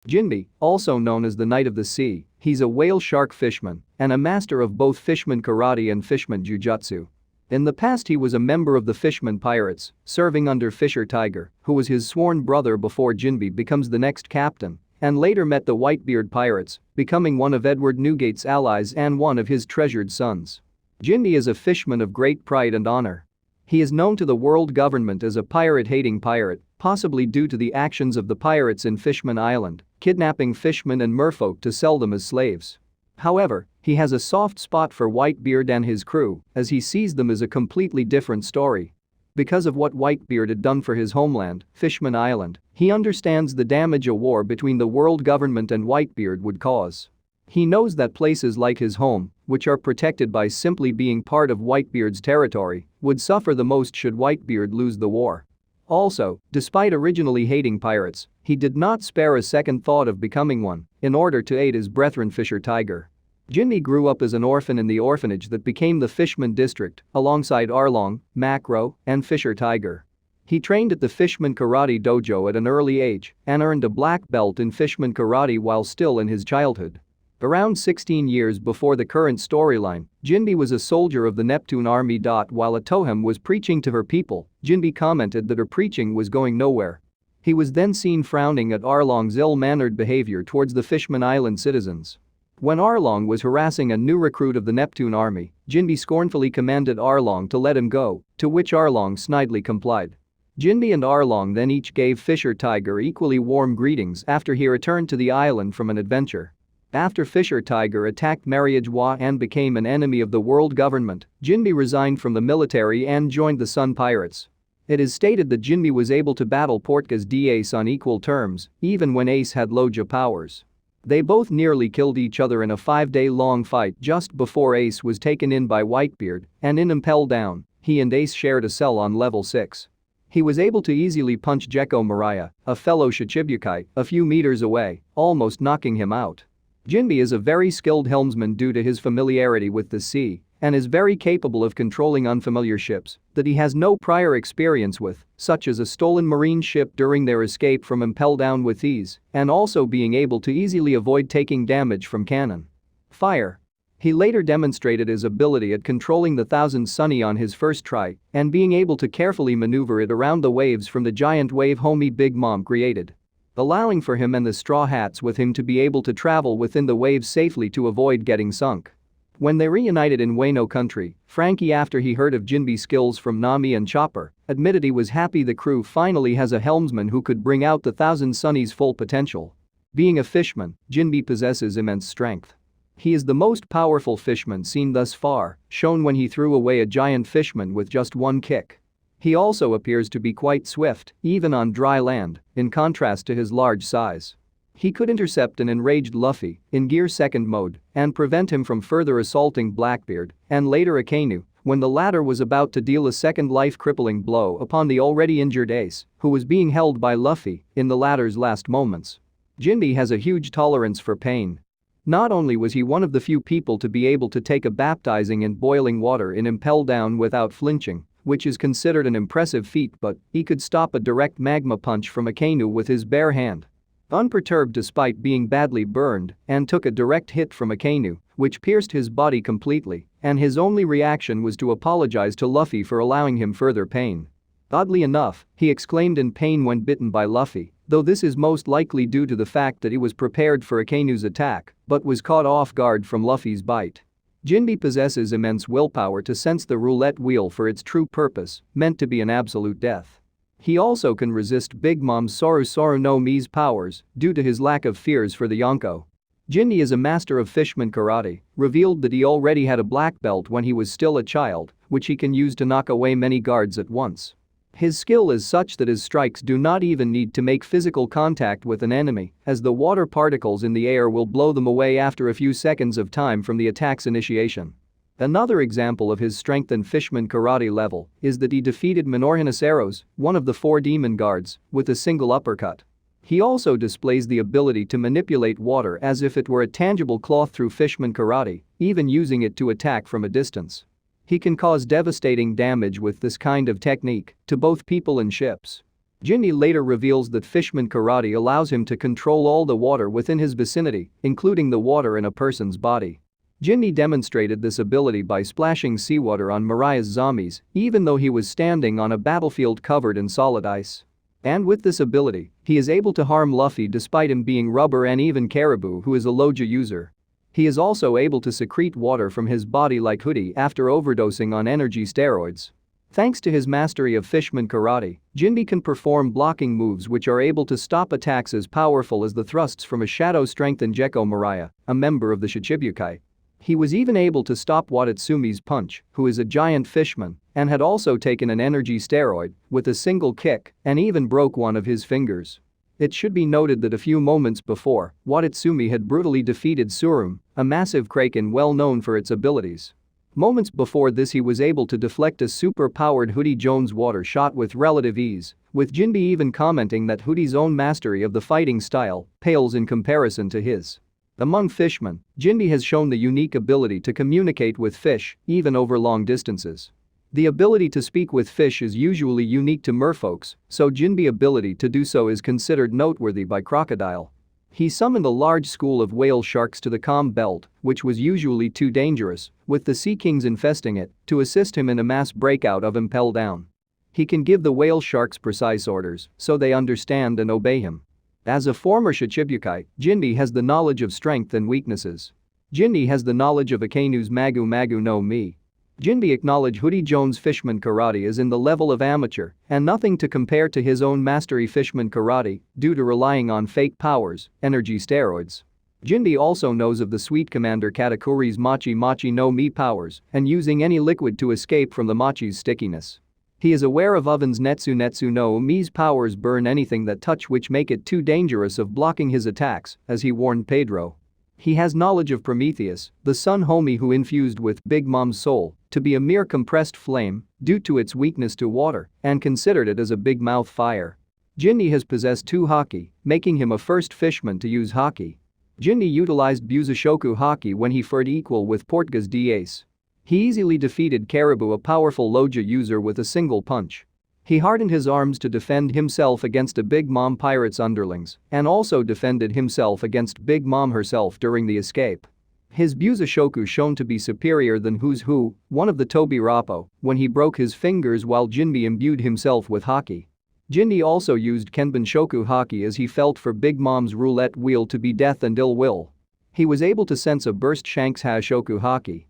Jinbi, also known as the Knight of the Sea, he's a whale shark fisherman and a master of both Fishman Karate and Fishman Jiu-Jitsu. In the past he was a member of the Fishman Pirates, serving under Fisher Tiger, who was his sworn brother before Jinbi becomes the next captain, and later met the Whitebeard Pirates, becoming one of Edward Newgate's allies and one of his treasured sons. Jinbi is a fishman of great pride and honor. He is known to the world government as a pirate-hating pirate, possibly due to the actions of the pirates in Fishman Island, kidnapping fishermen and merfolk to sell them as slaves. However, he has a soft spot for Whitebeard and his crew, as he sees them as a completely different story. Because of what Whitebeard had done for his homeland, Fishman Island, he understands the damage a war between the world government and Whitebeard would cause. He knows that places like his home, which are protected by simply being part of Whitebeard's territory, would suffer the most should Whitebeard lose the war. Also, despite originally hating pirates, he did not spare a second thought of becoming one in order to aid his brethren Fisher Tiger. Jinbi grew up as an orphan in the orphanage that became the Fishman District, alongside Arlong, Macro, and Fisher Tiger. He trained at the Fishman Karate Dojo at an early age and earned a black belt in Fishman Karate while still in his childhood. Around 16 years before the current storyline, Jinbi was a soldier of the Neptune Army. While Atohem was preaching to her people, Jinbi commented that her preaching was going nowhere. He was then seen frowning at Arlong's ill-mannered behavior towards the Fishman Island citizens. When Arlong was harassing a new recruit of the Neptune Army, Jinbi scornfully commanded Arlong to let him go, to which Arlong snidely complied. Jinbi and Arlong then each gave Fisher Tiger equally warm greetings after he returned to the island from an adventure. After Fisher Tiger attacked Mariajwa and became an enemy of the world government, Jinbi resigned from the military and joined the Sun Pirates. It is stated that Jinbi was able to battle Portgas d'Ace on equal terms, even when Ace had Loja powers. They both nearly killed each other in a 5-day-long fight just before Ace was taken in by Whitebeard, and in Impel Down, he and Ace shared a cell on level 6. He was able to easily punch Gecko Mariah, a fellow Shichibukai, a few meters away, almost knocking him out. Jinbi is a very skilled helmsman due to his familiarity with the sea and is very capable of controlling unfamiliar ships that he has no prior experience with, such as a stolen marine ship during their escape from Impel Down with ease, and also being able to easily avoid taking damage from cannon fire. He later demonstrated his ability at controlling the Thousand Sunny on his first try and being able to carefully maneuver it around the waves from the giant wave homie Big Mom created, allowing for him and the Straw Hats with him to be able to travel within the waves safely to avoid getting sunk. When they reunited in Wano country, Frankie, after he heard of Jinbi's skills from Nami and Chopper, admitted he was happy the crew finally has a helmsman who could bring out the Thousand Sunny's full potential. Being a fishman, Jinbi possesses immense strength. He is the most powerful fishman seen thus far, shown when he threw away a giant fishman with just one kick. He also appears to be quite swift, even on dry land, in contrast to his large size. He could intercept an enraged Luffy in Gear 2nd mode and prevent him from further assaulting Blackbeard and later Akainu when the latter was about to deal a second life-crippling blow upon the already injured Ace, who was being held by Luffy in the latter's last moments. Jinbi has a huge tolerance for pain. Not only was he one of the few people to be able to take a baptizing in boiling water in Impel Down without flinching, which is considered an impressive feat, but he could stop a direct magma punch from Akainu with his bare hand. Unperturbed despite being badly burned, and took a direct hit from Akainu, which pierced his body completely, and his only reaction was to apologize to Luffy for allowing him further pain. Oddly enough, he exclaimed in pain when bitten by Luffy, though this is most likely due to the fact that he was prepared for Akainu's attack, but was caught off guard from Luffy's bite. Jinbi possesses immense willpower to sense the roulette wheel for its true purpose, meant to be an absolute death. He also can resist Big Mom's Soru Soru no Mi's powers due to his lack of fears for the Yonko. Jinbi is a master of Fishman Karate, revealed that he already had a black belt when he was still a child, which he can use to knock away many guards at once. His skill is such that his strikes do not even need to make physical contact with an enemy, as the water particles in the air will blow them away after a few seconds of time from the attack's initiation. Another example of his strength and Fishman Karate level is that he defeated Menorhinaceros, one of the 4 demon guards, with a single uppercut. He also displays the ability to manipulate water as if it were a tangible cloth through Fishman Karate, even using it to attack from a distance. He can cause devastating damage with this kind of technique to both people and ships. Jinbe later reveals that Fishman Karate allows him to control all the water within his vicinity, including the water in a person's body. Jinbe demonstrated this ability by splashing seawater on Mariah's zombies, even though he was standing on a battlefield covered in solid ice. And with this ability, he is able to harm Luffy despite him being rubber, and even Caribou, who is a Loja user. He is also able to secrete water from his body like Hoodie after overdosing on energy steroids. Thanks to his mastery of Fishman Karate, Jinbe can perform blocking moves which are able to stop attacks as powerful as the thrusts from a shadow-strengthened Gekko Mariah, a member of the Shichibukai. He was even able to stop Watatsumi's punch, who is a giant fishman, and had also taken an energy steroid, with a single kick, and even broke one of his fingers. It should be noted that a few moments before, Watatsumi had brutally defeated Surum, a massive kraken well known for its abilities. Moments before this, he was able to deflect a super-powered Hoodie Jones water shot with relative ease, with Jinbe even commenting that Hoodie's own mastery of the fighting style pales in comparison to his. Among fishmen, Jinbe has shown the unique ability to communicate with fish, even over long distances. The ability to speak with fish is usually unique to merfolks, so Jinbe's ability to do so is considered noteworthy by Crocodile. He summoned a large school of whale sharks to the calm belt, which was usually too dangerous, with the sea kings infesting it, to assist him in a mass breakout of Impel Down. He can give the whale sharks precise orders, so they understand and obey him. As a former Shichibukai, Jinbe has the knowledge of strength and weaknesses. Jinbe has the knowledge of Akanu's Magu Magu no Mi. Jinbe acknowledged Hoodie Jones' Fishman Karate is in the level of amateur and nothing to compare to his own mastery Fishman Karate due to relying on fake powers, energy steroids. Jinbe also knows of the Sweet Commander Katakuri's Machi Machi no Mi powers and using any liquid to escape from the Machi's stickiness. He is aware of Oven's Netsu Netsu no Mi's powers burn anything that touch, which make it too dangerous of blocking his attacks, as he warned Pedro. He has knowledge of Prometheus, the sun homie who infused with Big Mom's soul, to be a mere compressed flame due to its weakness to water, and considered it as a big mouth fire. Jinbe has possessed 2 haki, making him a first fishman to use haki. Jinbe utilized Buzashoku haki when he fought equal with Portgas d'Ace. He easily defeated Caribou, a powerful Loja user, with a single punch. He hardened his arms to defend himself against a Big Mom pirate's underlings and also defended himself against Big Mom herself during the escape. His Buzashoku shown to be superior than Who's Who, one of the Tobi Rappo, when he broke his fingers while Jinbe imbued himself with haki. Jinbe also used Kenban Shoku haki as he felt for Big Mom's roulette wheel to be death and ill will. He was able to sense a burst Shanks Hashoku haki.